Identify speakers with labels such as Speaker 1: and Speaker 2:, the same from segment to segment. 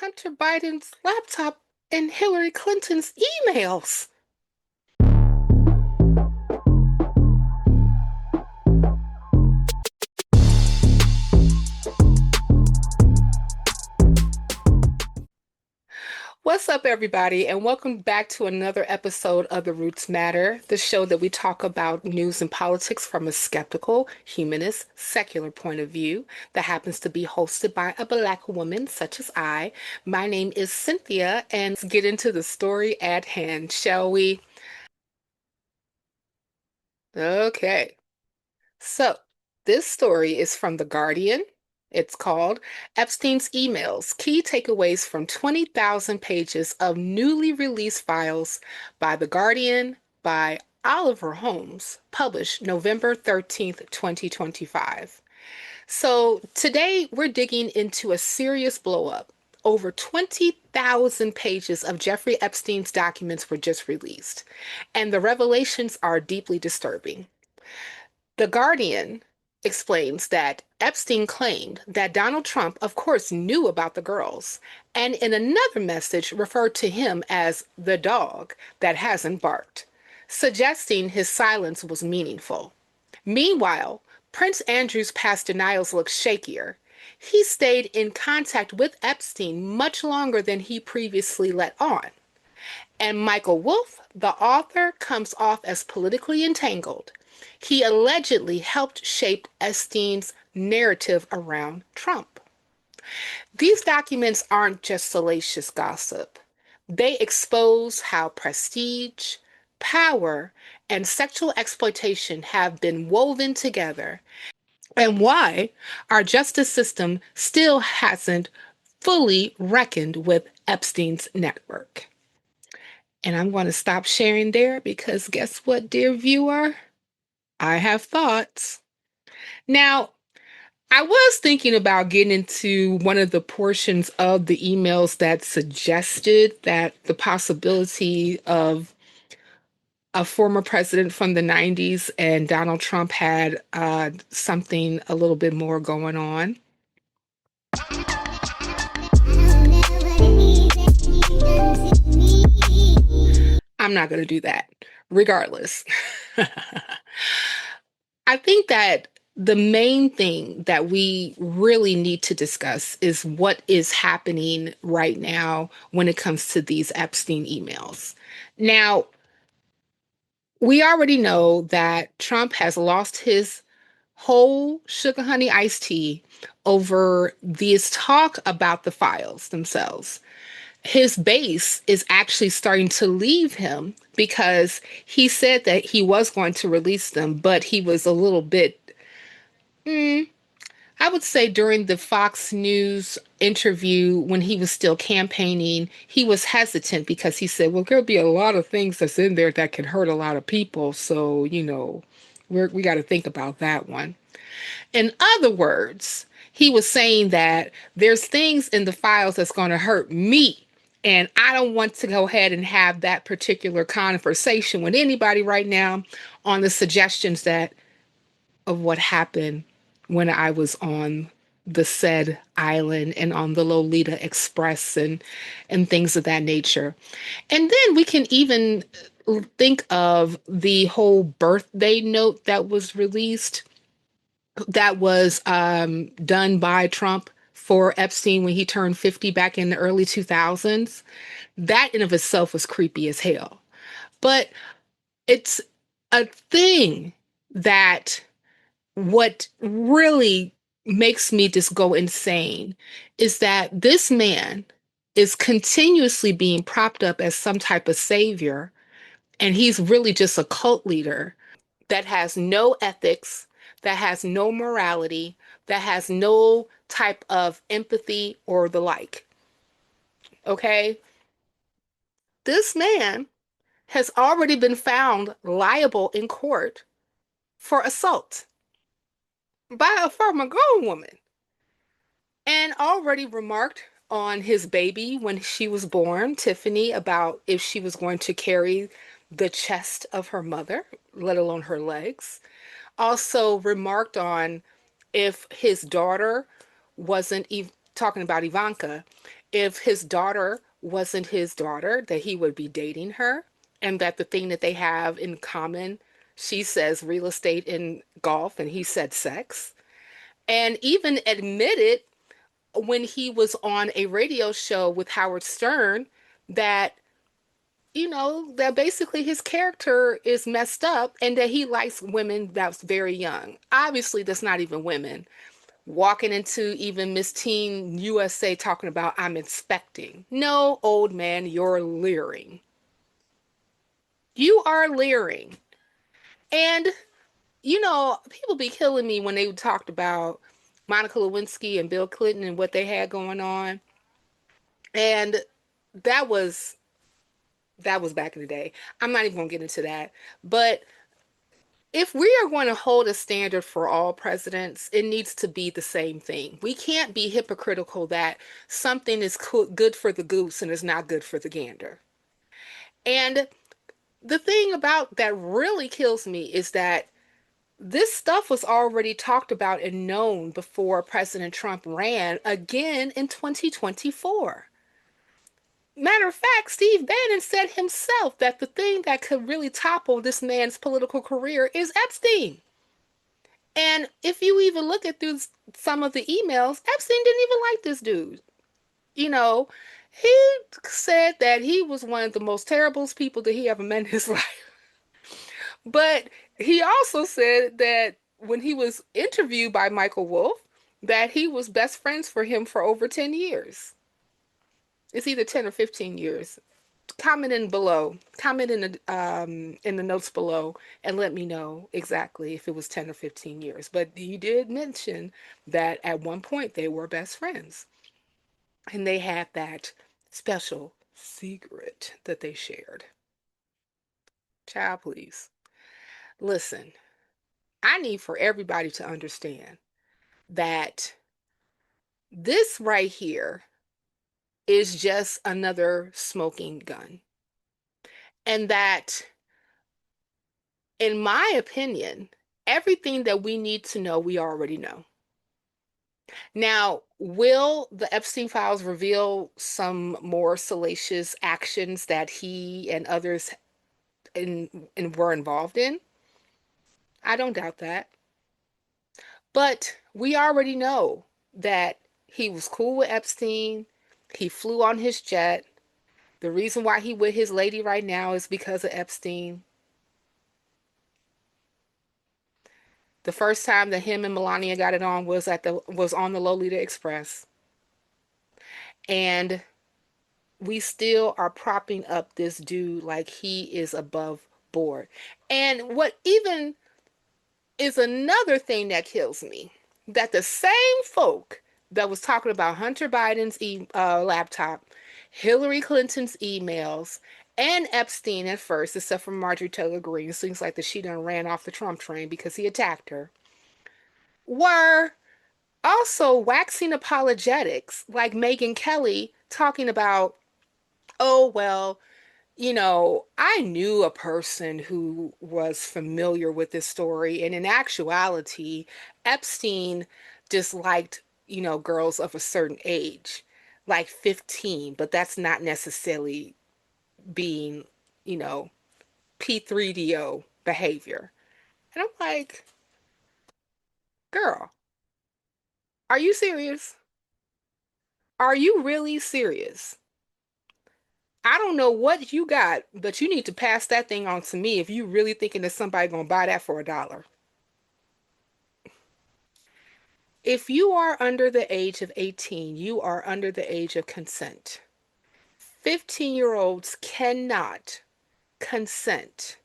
Speaker 1: Hunter Biden's laptop and Hillary Clinton's emails. What's up, everybody, and welcome back to another episode of The Roots Matter, the show that we talk about news and politics from a skeptical, humanist, secular point of view that happens to be hosted by a Black woman such as I. My name is Cynthia, and let's get into the story at hand, shall we? Okay. So, this story is from The Guardian. It's called Epstein's Emails, Key Takeaways from 20,000 Pages of Newly Released Files by The Guardian by Oliver Holmes, published November 13th, 2025. So, today we're digging into a serious blowup. Over 20,000 pages of Jeffrey Epstein's documents were just released, and the revelations are deeply disturbing. The Guardian explains that Epstein claimed that Donald Trump, of course, knew about the girls, and in another message referred to him as the dog that hasn't barked, suggesting his silence was meaningful. Meanwhile, Prince Andrew's past denials look shakier. He stayed in contact with Epstein much longer than he previously let on. And Michael Wolff, the author, comes off as politically entangled. He allegedly helped shape Epstein's narrative around Trump. These documents aren't just salacious gossip. They expose how prestige, power, and sexual exploitation have been woven together and why our justice system still hasn't fully reckoned with Epstein's network. And I'm going to stop sharing there because guess what, dear viewer? I have thoughts. Now, I was thinking about getting into one of the portions of the emails that suggested that the possibility of a former president from the 90s and Donald Trump had something a little bit more going on. I'm not going to do that, regardless. I think that the main thing that we really need to discuss is what is happening right now when it comes to these Epstein emails. Now, we already know that Trump has lost his whole sugar honey iced tea over this talk about the files themselves. His base is actually starting to leave him because he said that he was going to release them, but he was a little bit, mm, I would say during the Fox News interview when he was still campaigning, he was hesitant because he said, well, there'll be a lot of things that's in there that can hurt a lot of people. So, we got to think about that one. In other words, he was saying that there's things in the files that's going to hurt me. And I don't want to go ahead and have that particular conversation with anybody right now on the suggestions that of what happened when I was on the said island and on the Lolita Express and things of that nature. And then we can even think of the whole birthday note that was released that was done by Trump for Epstein when he turned 50 back in the early 2000s. That in of itself was creepy as hell. But it's a thing that what really makes me just go insane is that this man is continuously being propped up as some type of savior, and he's really just a cult leader that has no ethics, that has no morality, that has no type of empathy or the like. Okay? This man has already been found liable in court for assault by a former grown woman and already remarked on his baby when she was born, Tiffany, about if she was going to carry the chest of her mother, let alone her legs. Also remarked on if his daughter wasn't talking about Ivanka, If his daughter wasn't his daughter, that he would be dating her, and that the thing that they have in common, she says real estate and golf, and he said sex. And even admitted when he was on a radio show with Howard Stern that, that basically his character is messed up and that he likes women that's very young. Obviously, that's not even women. Walking into even Miss Teen USA talking about, I'm inspecting. No, old man, you're leering. You are leering. And, people be killing me when they talked about Monica Lewinsky and Bill Clinton and what they had going on. And that was that was back in the day. I'm not even gonna get into that. But if we are going to hold a standard for all presidents, it needs to be the same thing. We can't be hypocritical that something is good for the goose and is not good for the gander. And the thing about that really kills me is that this stuff was already talked about and known before President Trump ran again in 2024. Matter of fact, Steve Bannon said himself that the thing that could really topple this man's political career is Epstein. And if you even look at through some of the emails, Epstein didn't even like this dude. You know, he said that he was one of the most terrible people that he ever met in his life. But he also said that when he was interviewed by Michael Wolff, that he was best friends for him for over 10 years. It's either 10 or 15 years. Comment in below. Comment in the notes below and let me know exactly if it was 10 or 15 years. But you did mention that at one point they were best friends and they had that special secret that they shared. Child, please. Listen, I need for everybody to understand that this right here is just another smoking gun. And that, in my opinion, everything that we need to know, we already know. Now, will the Epstein files reveal some more salacious actions that he and others were involved in? I don't doubt that. But we already know that he was cool with Epstein. He flew on his jet. The reason why he with his lady right now is because of Epstein. The first time that him and Melania got it on was on the Lolita Express. And we still are propping up this dude like he is above board. And what even is another thing that kills me, that the same folk that was talking about Hunter Biden's laptop, Hillary Clinton's emails, and Epstein at first, except for Marjorie Taylor Greene, seems like that she done ran off the Trump train because he attacked her, were also waxing apologetics, like Megyn Kelly talking about, oh, well, I knew a person who was familiar with this story, and in actuality, Epstein disliked, girls of a certain age, like 15, but that's not necessarily being, you know, P3DO behavior. And I'm like, girl, are you serious? Are you really serious? I don't know what you got, but you need to pass that thing on to me if you really thinking that somebody gonna buy that for $1. If you are under the age of 18, you are under the age of consent. 15-year-olds cannot consent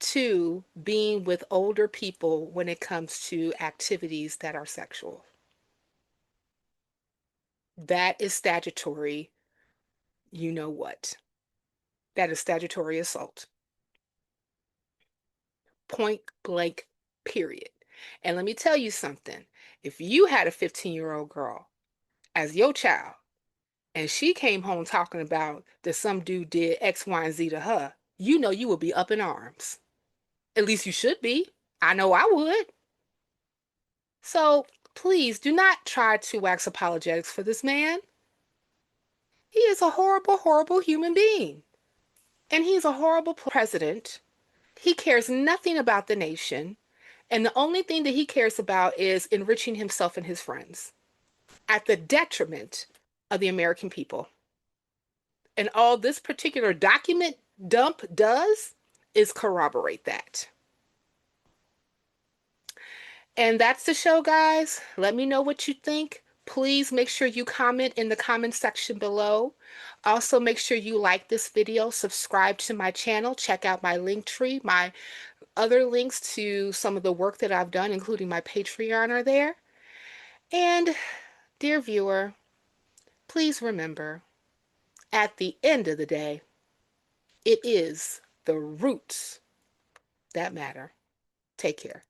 Speaker 1: to being with older people when it comes to activities that are sexual. That is statutory, you know what? That is statutory assault. Point blank, period. And let me tell you something. If you had a 15-year-old girl as your child, and she came home talking about that some dude did X, Y, and Z to her, you know you would be up in arms. At least you should be. I know I would. So please do not try to wax apologetics for this man. He is a horrible, horrible human being. And he's a horrible president. He cares nothing about the nation. And the only thing that he cares about is enriching himself and his friends at the detriment of the American people. And all this particular document dump does is corroborate that. And that's the show, guys. Let me know what you think. Please make sure you comment in the comment section below. Also, make sure you like this video, subscribe to my channel, check out my link tree. My other links to some of the work that I've done, including my Patreon, are there. And, dear viewer, please remember, at the end of the day, it is the roots that matter. Take care.